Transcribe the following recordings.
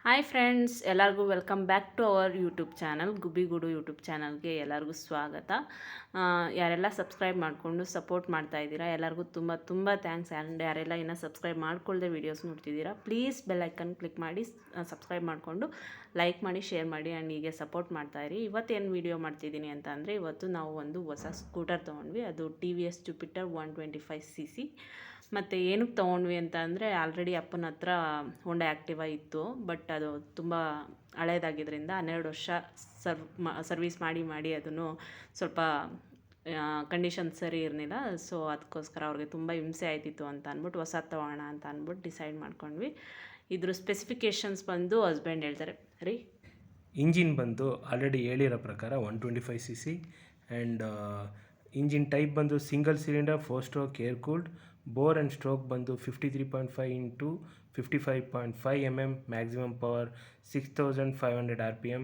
Hi friends, ಎಲ್ಲರಿಗೂ welcome back to our YouTube channel. Gubbigudu YouTube ಚಾನಲ್ಗೆ ಎಲ್ಲರಿಗೂ ಸ್ವಾಗತ. ಯಾರೆಲ್ಲ ಸಬ್ಸ್ಕ್ರೈಬ್ ಮಾಡಿಕೊಂಡು ಸಪೋರ್ಟ್ ಮಾಡ್ತಾ ಇದ್ದೀರಾ ಎಲ್ಲರಿಗೂ ತುಂಬ ತುಂಬ ಥ್ಯಾಂಕ್ಸ್. ಆ್ಯಂಡ್ ಯಾರೆಲ್ಲ ಇನ್ನೂ ಸಬ್ಸ್ಕ್ರೈಬ್ ಮಾಡ್ಕೊಳ್ಳದೆ ವೀಡಿಯೋಸ್ ನೋಡ್ತಿದ್ದೀರಾ, ಪ್ಲೀಸ್ ಬೆಲ್ ಐಕನ್ ಕ್ಲಿಕ್ ಮಾಡಿ ಸಬ್ಸ್ಕ್ರೈಬ್ ಮಾಡಿಕೊಂಡು ಲೈಕ್ ಮಾಡಿ, ಶೇರ್ ಮಾಡಿ ಆ್ಯಂಡ್ ಹೀಗೆ ಸಪೋರ್ಟ್ ಮಾಡ್ತಾಯಿರಿ. ಇವತ್ತೇನು ವೀಡಿಯೋ ಮಾಡ್ತಿದ್ದೀನಿ ಅಂತ ಅಂದರೆ, ಇವತ್ತು ನಾವು ಒಂದು ಹೊಸ ಸ್ಕೂಟರ್ ತೊಗೊಂಡ್ವಿ. ಅದು TVS ಜುಪಿಟರ್ 125cc. ಮತ್ತು ಏನಕ್ಕೆ ತೊಗೊಂಡ್ವಿ ಅಂತ ಅಂದರೆ, ಆಲ್ರೆಡಿ ಅಪ್ಪನ ಹತ್ರ ಹೋಂಡಾ ಆ್ಯಕ್ಟಿವಾ ಇತ್ತು, ಬಟ್ ಅದು ತುಂಬ ಹಳೇದಾಗಿದ್ದರಿಂದ 12 ವರ್ಷ ಸರ್ವೀಸ್ ಮಾಡಿ ಅದನ್ನು ಸ್ವಲ್ಪ ಕಂಡೀಷನ್ ಸರಿ ಇರಲಿಲ್ಲ. ಸೊ ಅದಕ್ಕೋಸ್ಕರ ಅವ್ರಿಗೆ ತುಂಬ ಹಿಂಸೆ ಆಯ್ತಿತ್ತು ಅಂತ ಅಂದ್ಬಿಟ್ಟು ಹೊಸದು ತೊಗೋಣ ಅಂತ ಅಂದ್ಬಿಟ್ಟು ಡಿಸೈಡ್ ಮಾಡ್ಕೊಂಡ್ವಿ. ಇದ್ರ ಸ್ಪೆಸಿಫಿಕೇಷನ್ಸ್ ಬಂದು ಹಸ್ಬೆಂಡ್ ಹೇಳ್ತಾರೆ ರೀ. ಇಂಜಿನ್ ಬಂದು ಆಲ್ರೆಡಿ ಹೇಳಿರೋ ಪ್ರಕಾರ 125cc ಆ್ಯಂಡ್ ಇಂಜಿನ್ ಟೈಪ್ ಬಂದು single cylinder 4 stroke air cooled. Bore and stroke ಬಂದು 53.5 into 55.5 mm. Maximum power 6500 RPM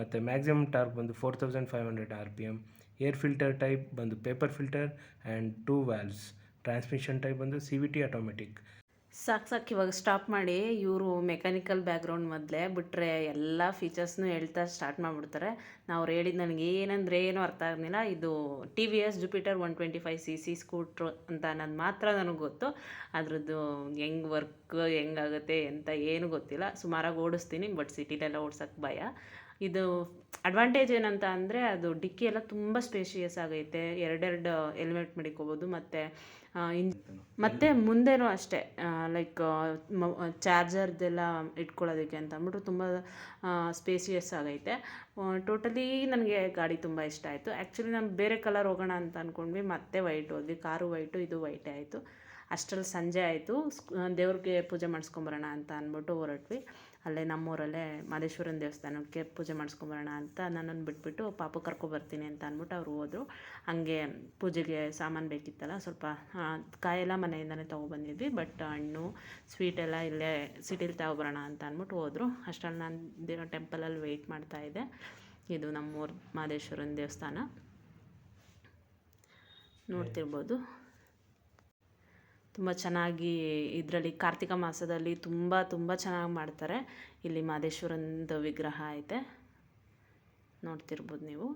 ಮತ್ತು ಮ್ಯಾಕ್ಸಿಮಮ್ ಟಾರ್ಕ್ ಬಂದು 4500 RPM. ಏರ್ ಫಿಲ್ಟರ್ ಟೈಪ್ ಬಂದು paper filter and 2 valves. Transmission type ಬಂದು CVT automatic. ಸಾಕು ಇವಾಗ stop ಮಾಡಿ. ಇವರು ಮೆಕ್ಯಾನಿಕಲ್ ಬ್ಯಾಕ್ಗ್ರೌಂಡ್ ಮೊದಲೇ ಬಿಟ್ಟರೆ ಎಲ್ಲ ಫೀಚರ್ಸ್ನೂ ಹೇಳ್ತಾ ಸ್ಟಾರ್ಟ್ ಮಾಡಿಬಿಡ್ತಾರೆ. ನಾವು ಹೇಳಿದ್ದು ನನಗೆ ಏನಂದರೆ ಏನೂ ಅರ್ಥ ಆಗಲಿಲ್ಲ. ಇದು TVS ಜುಪಿಟರ್ 125cc ಸ್ಕೂಟ್ರು ಅಂತ ಅನ್ನೋದು ಮಾತ್ರ ನನಗೆ ಗೊತ್ತು. ಅದ್ರದ್ದು ಹೆಂಗೆ ವರ್ಕ್ ಹೆಂಗಾಗುತ್ತೆ ಅಂತ ಏನೂ ಗೊತ್ತಿಲ್ಲ. ಸುಮಾರಾಗಿ ಓಡಿಸ್ತೀನಿ, ಬಟ್ ಸಿಟಿಲೆಲ್ಲ ಓಡ್ಸೋಕ್ಕೆ ಭಯ. ಇದು ಅಡ್ವಾಂಟೇಜ್ ಏನಂತ ಅಂದರೆ, ಅದು ಡಿಕ್ಕಿ ಎಲ್ಲ ತುಂಬ ಸ್ಪೇಷಿಯಸ್ ಆಗೈತೆ. ಎರಡೆರಡು ಹೆಲ್ಮೆಟ್ ಮಡಿಕೋಬೋದು. ಮತ್ತು ಮುಂದೆನೂ ಅಷ್ಟೇ, ಲೈಕ್ ಚಾರ್ಜರ್ದೆಲ್ಲ ಇಟ್ಕೊಳ್ಳೋದಕ್ಕೆ ಅಂತ ಅಂದ್ಬಿಟ್ಟು ತುಂಬ ಸ್ಪೇಸಿಯಸ್ ಆಗೈತೆ. ಟೋಟಲಿ ನನಗೆ ಗಾಡಿ ತುಂಬ ಇಷ್ಟ ಆಯಿತು. ಆ್ಯಕ್ಚುಲಿ ನಾನು ಬೇರೆ ಕಲರ್ ಹೋಗೋಣ ಅಂತ ಅಂದ್ಕೊಂಡ್ವಿ, ಮತ್ತೆ ವೈಟ್ ಹೋದ್ವಿ. ಕಾರು ವೈಟು, ಇದು ವೈಟೇ ಆಯಿತು. ಅಷ್ಟರಲ್ಲಿ ಸಂಜೆ ಆಯಿತು. ದೇವ್ರಿಗೆ ಪೂಜೆ ಮಾಡಿಸ್ಕೊಂಬರೋಣ ಅಂತ ಅಂದ್ಬಿಟ್ಟು ಹೊರಟ್ವಿ. ಅಲ್ಲೇ ನಮ್ಮೂರಲ್ಲೇ ಮಾದೇಶ್ವರನ ದೇವಸ್ಥಾನಕ್ಕೆ ಪೂಜೆ ಮಾಡಿಸ್ಕೊಂಬರೋಣ ಅಂತ ನನ್ನನ್ನು ಬಿಟ್ಬಿಟ್ಟು ಪಾಪು ಕರ್ಕೊಬರ್ತೀನಿ ಅಂತ ಅಂದ್ಬಿಟ್ಟು ಅವ್ರು ಹೋದರು. ಹಾಗೆ ಪೂಜೆಗೆ ಸಾಮಾನು ಬೇಕಿತ್ತಲ್ಲ, ಸ್ವಲ್ಪ ಕಾಯೆಲ್ಲ ಮನೆಯಿಂದಲೇ ತೊಗೊಬಂದಿದ್ವಿ. ಬಟ್ ಹಣ್ಣು ಸ್ವೀಟೆಲ್ಲ ಇಲ್ಲೇ ಸಿಟಿಲಿ ತಗೊಬರೋಣ ಅಂತ ಅಂದ್ಬಿಟ್ಟು ಹೋದರು. ಅಷ್ಟರಲ್ಲಿ ನಾನು ಟೆಂಪಲಲ್ಲಿ ವೆಯ್ಟ್ ಮಾಡ್ತಾಯಿದ್ದೆ. ಇದು ನಮ್ಮೂರು ಮಾದೇಶ್ವರನ ದೇವಸ್ಥಾನ ನೋಡ್ತಿರ್ಬೋದು. ತುಂಬ ಚೆನ್ನಾಗಿ ಇದರಲ್ಲಿ ಕಾರ್ತಿಕ ಮಾಸದಲ್ಲಿ ತುಂಬ ಚೆನ್ನಾಗಿ ಮಾಡ್ತಾರೆ. ಇಲ್ಲಿ ಮಾದೇಶ್ವರನದು ವಿಗ್ರಹ ಐತೆ, ನೋಡ್ತಿರ್ಬೋದು ನೀವು.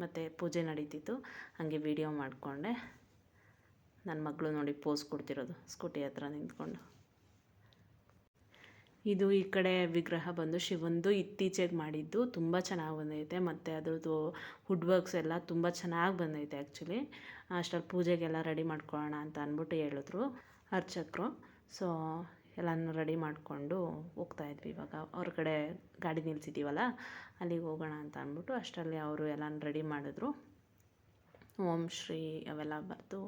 ಮತ್ತು ಪೂಜೆ ನಡೀತಿತ್ತು, ಹಾಗೆ ವಿಡಿಯೋ ಮಾಡಿಕೊಂಡೆ. ನನ್ನ ಮಗಳು ನೋಡಿ ಪೋಸ್ ಕೊಡ್ತಿರೋದು ಸ್ಕೂಟಿ ಹತ್ರ ನಿಂತ್ಕೊಂಡು. ಇದು ಈ ಕಡೆ ವಿಗ್ರಹ ಬಂದು ಶಿವಂದು ಇತ್ತೀಚೆಗೆ ಮಾಡಿದ್ದು, ತುಂಬ ಚೆನ್ನಾಗಿ ಬಂದೈತೆ. ಮತ್ತು ಅದ್ರದ್ದು ವುಡ್ ವರ್ಕ್ಸ್ ಎಲ್ಲ ತುಂಬ ಚೆನ್ನಾಗಿ ಬಂದೈತೆ. ಆ್ಯಕ್ಚುಲಿ ಅಷ್ಟರಲ್ಲಿ ಪೂಜೆಗೆಲ್ಲ ರೆಡಿ ಮಾಡ್ಕೊಳ್ಳೋಣ ಅಂತ ಅಂದ್ಬಿಟ್ಟು ಹೇಳಿದ್ರು ಅರ್ಚಕರು. ಸೊ ಎಲ್ಲನೂ ರೆಡಿ ಮಾಡಿಕೊಂಡು ಹೋಗ್ತಾಯಿದ್ವಿ. ಇವಾಗ ಹೊರಗಡೆ ಗಾಡಿ ನಿಲ್ಸಿದ್ದೀವಲ್ಲ, ಅಲ್ಲಿಗೆ ಹೋಗೋಣ ಅಂತ ಅಂದ್ಬಿಟ್ಟು ಅಷ್ಟರಲ್ಲಿ ಅವರು ಎಲ್ಲನೂ ರೆಡಿ ಮಾಡಿದ್ರು. ಓಂ ಶ್ರೀ ಅವೆಲ್ಲ ಬರೆದು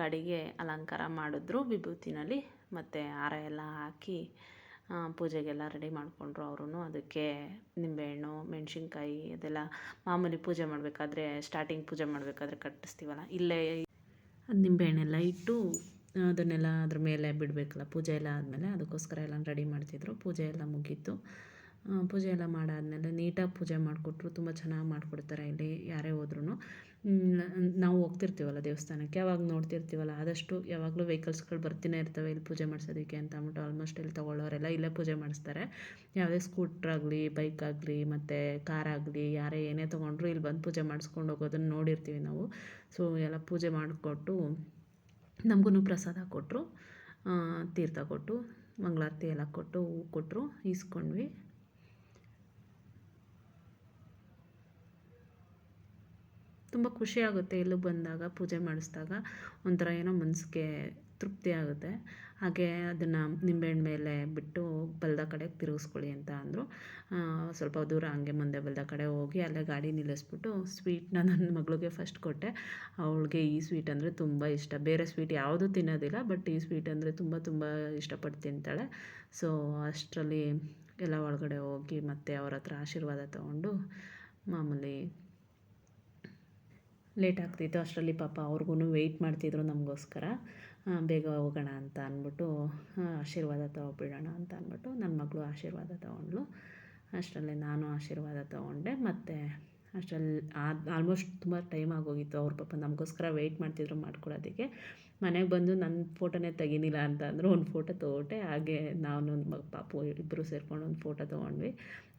ಗಾಡಿಗೆ ಅಲಂಕಾರ ಮಾಡಿದ್ರು ವಿಭೂತಿನಲ್ಲಿ. ಮತ್ತು ಹಾರ ಎಲ್ಲ ಹಾಕಿ ಪೂಜೆಗೆಲ್ಲ ರೆಡಿ ಮಾಡಿಕೊಂಡ್ರು ಅವರು. ಅದಕ್ಕೆ ನಿಂಬೆಹಣ್ಣು, ಮೆಣಸಿನ್ಕಾಯಿ ಅದೆಲ್ಲ ಮಾಮೂಲಿ ಪೂಜೆ ಮಾಡಬೇಕಾದ್ರೆ, ಸ್ಟಾರ್ಟಿಂಗ್ ಪೂಜೆ ಮಾಡಬೇಕಾದ್ರೆ ಕಟ್ಟಿಸ್ತೀವಲ್ಲ, ಇಲ್ಲೇ ನಿಂಬೆಹಣ್ಣೆಲ್ಲ ಇಟ್ಟು ಅದನ್ನೆಲ್ಲ ಅದ್ರ ಮೇಲೆ ಬಿಡಬೇಕಲ್ಲ ಪೂಜೆ ಎಲ್ಲ ಆದಮೇಲೆ. ಅದಕ್ಕೋಸ್ಕರ ಎಲ್ಲ ರೆಡಿ ಮಾಡ್ತಿದ್ರು. ಪೂಜೆ ಎಲ್ಲ ಮುಗೀತು. ಪೂಜೆ ಎಲ್ಲ ಮಾಡಾದಮೇಲೆ ನೀಟಾಗಿ ಪೂಜೆ ಮಾಡಿಕೊಟ್ರು. ತುಂಬ ಚೆನ್ನಾಗಿ ಮಾಡಿಕೊಡ್ತಾರೆ ಇಲ್ಲಿ ಯಾರೇ ಹೋದ್ರೂ. ನಾವು ಹೋಗ್ತಿರ್ತೀವಲ್ಲ ದೇವಸ್ಥಾನಕ್ಕೆ, ಅವಾಗ ನೋಡ್ತಿರ್ತೀವಲ್ಲ, ಆದಷ್ಟು ಯಾವಾಗಲೂ ವೆಹಿಕಲ್ಸ್ಗಳು ಬರ್ತಿನೇ ಇರ್ತವೆ ಇಲ್ಲಿ ಪೂಜೆ ಮಾಡಿಸೋದಕ್ಕೆ ಅಂತ ಅಂದ್ಬಿಟ್ಟು. ಆಲ್ಮೋಸ್ಟ್ ಇಲ್ಲಿ ತೊಗೊಳ್ಳೋರೆಲ್ಲ ಇಲ್ಲೇ ಪೂಜೆ ಮಾಡಿಸ್ತಾರೆ. ಯಾವುದೇ ಸ್ಕೂಟ್ರಾಗಲಿ, ಬೈಕಾಗಲಿ ಮತ್ತು ಕಾರಾಗಲಿ, ಯಾರೇ ಏನೇ ತೊಗೊಂಡ್ರು ಇಲ್ಲಿ ಬಂದು ಪೂಜೆ ಮಾಡಿಸ್ಕೊಂಡು ಹೋಗೋದನ್ನು ನೋಡಿರ್ತೀವಿ ನಾವು. ಸೊ ಎಲ್ಲ ಪೂಜೆ ಮಾಡಿಕೊಟ್ಟು ನಮಗೂ ಪ್ರಸಾದ ಕೊಟ್ಟರು, ತೀರ್ಥ ಕೊಟ್ಟು, ಮಂಗಳಾರತಿ ಎಲ್ಲ ಕೊಟ್ಟು, ಹೂ ಕೊಟ್ಟರು, ಈಸ್ಕೊಂಡ್ವಿ. ತುಂಬ ಖುಷಿಯಾಗುತ್ತೆ ಇಲ್ಲಿಗೆ ಬಂದಾಗ, ಪೂಜೆ ಮಾಡಿಸಿದಾಗ ಒಂಥರ ಏನೋ ಮನಸ್ಸಿಗೆ ತೃಪ್ತಿ ಆಗುತ್ತೆ. ಹಾಗೆ ಅದನ್ನು ನಿಂಬೆಹಣ್ಣು ಮೇಲೆ ಬಿಟ್ಟು ಬಲ್ದ ಕಡೆಗೆ ತಿರುಗಿಸ್ಕೊಳ್ಳಿ ಅಂತ ಅಂದರು. ಸ್ವಲ್ಪ ದೂರ ಹಂಗೆ ಮುಂದೆ ಬಲ್ದ ಕಡೆ ಹೋಗಿ ಅಲ್ಲೇ ಗಾಡಿ ನಿಲ್ಲಿಸ್ಬಿಟ್ಟು ಸ್ವೀಟ್ನ ನನ್ನ ಮಗಳಿಗೆ ಫಸ್ಟ್ ಕೊಟ್ಟೆ. ಅವಳಿಗೆ ಈ ಸ್ವೀಟ್ ಅಂದರೆ ತುಂಬ ಇಷ್ಟ. ಬೇರೆ ಸ್ವೀಟ್ ಯಾವುದೂ ತಿನ್ನೋದಿಲ್ಲ, ಬಟ್ ಈ ಸ್ವೀಟ್ ಅಂದರೆ ತುಂಬ ಇಷ್ಟಪಟ್ಟು ತಿಂತಾಳೆ. ಸೊ ಅಷ್ಟರಲ್ಲಿ ಎಲ್ಲ ಒಳಗಡೆ ಹೋಗಿ ಮತ್ತೆ ಅವ್ರ ಹತ್ರ ಆಶೀರ್ವಾದ ತೊಗೊಂಡು, ಮಾಮೂಲಿ ಲೇಟ್ ಆಗ್ತಿತ್ತು. ಅಷ್ಟರಲ್ಲಿ ಪಾಪ ಅವ್ರಿಗೂ ವೆಯ್ಟ್ ಮಾಡ್ತಿದ್ರು ನಮಗೋಸ್ಕರ. ಬೇಗ ಹೋಗೋಣ ಅಂತ ಅಂದ್ಬಿಟ್ಟು ಆಶೀರ್ವಾದ ತೊಗೊಬಿಡೋಣ ಅಂತ ಅಂದ್ಬಿಟ್ಟು ನನ್ನ ಮಗಳು ಆಶೀರ್ವಾದ ತೊಗೊಂಡ್ಳು. ಅಷ್ಟರಲ್ಲಿ ನಾನು ಆಶೀರ್ವಾದ ತೊಗೊಂಡೆ. ಮತ್ತು ಅಷ್ಟರಲ್ಲಿ ಆಲ್ಮೋಸ್ಟ್ ತುಂಬ ಟೈಮ್ ಆಗೋಗಿತ್ತು. ಅವ್ರ ಪಾಪ ನಮಗೋಸ್ಕರ ವೆಯ್ಟ್ ಮಾಡ್ತಿದ್ರು ಮಾಡ್ಕೊಳ್ಳೋದಕ್ಕೆ. ಮನೆಗೆ ಬಂದು ನನ್ನ ಫೋಟೋನೇ ತೆಗೀನಿಲ್ಲ ಅಂತ ಅಂದರು. ಒಂದು ಫೋಟೋ ತೊಗೊಟ್ಟೆ. ಹಾಗೆ ನಾನು ಪಾಪು ಇಬ್ಬರು ಸೇರ್ಕೊಂಡು ಒಂದು ಫೋಟೋ ತೊಗೊಂಡ್ವಿ.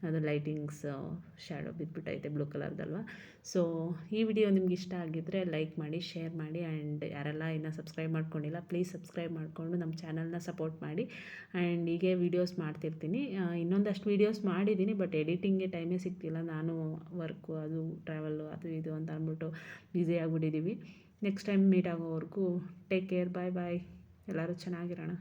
ಅದು ಲೈಟಿಂಗ್ಸ್ ಶ್ಯಾಡೋ ಬಿದ್ದುಬಿಟ್ಟೈತೆ ಬ್ಲೂ ಕಲರ್ದಲ್ವ. ಸೊ ಈ ವಿಡಿಯೋ ನಿಮ್ಗೆ ಇಷ್ಟ ಆಗಿದ್ದರೆ ಲೈಕ್ ಮಾಡಿ, ಶೇರ್ ಮಾಡಿ, ಆ್ಯಂಡ್ ಯಾರೆಲ್ಲ ಇನ್ನೂ ಸಬ್ಸ್ಕ್ರೈಬ್ ಮಾಡ್ಕೊಂಡಿಲ್ಲ ಪ್ಲೀಸ್ ಸಬ್ಸ್ಕ್ರೈಬ್ ಮಾಡಿಕೊಂಡು ನಮ್ಮ ಚಾನಲ್ನ ಸಪೋರ್ಟ್ ಮಾಡಿ. ಆ್ಯಂಡ್ ಹೀಗೆ ವೀಡಿಯೋಸ್ ಮಾಡ್ತಿರ್ತೀನಿ. ಇನ್ನೊಂದಷ್ಟು ವೀಡಿಯೋಸ್ ಮಾಡಿದ್ದೀನಿ, ಬಟ್ ಎಡಿಟಿಂಗ್ಗೆ ಟೈಮೇ ಸಿಗ್ತಿಲ್ಲ. ನಾನು ವರ್ಕು, ಅದು ಟ್ರಾವೆಲ್ಲು, ಅದು ಇದು ಅಂತ ಅಂದ್ಬಿಟ್ಟು ಬ್ಯುಸಿ ಆಗಿಬಿಟ್ಟಿದ್ದೀವಿ. ನೆಕ್ಸ್ಟ್ ಟೈಮ್ ಮೀಟ್ ಆಗೋವರೆಗೂ ಟೇಕ್ ಕೇರ್, ಬಾಯ್ ಬಾಯ್. ಎಲ್ಲರೂ ಚೆನ್ನಾಗಿರೋಣ.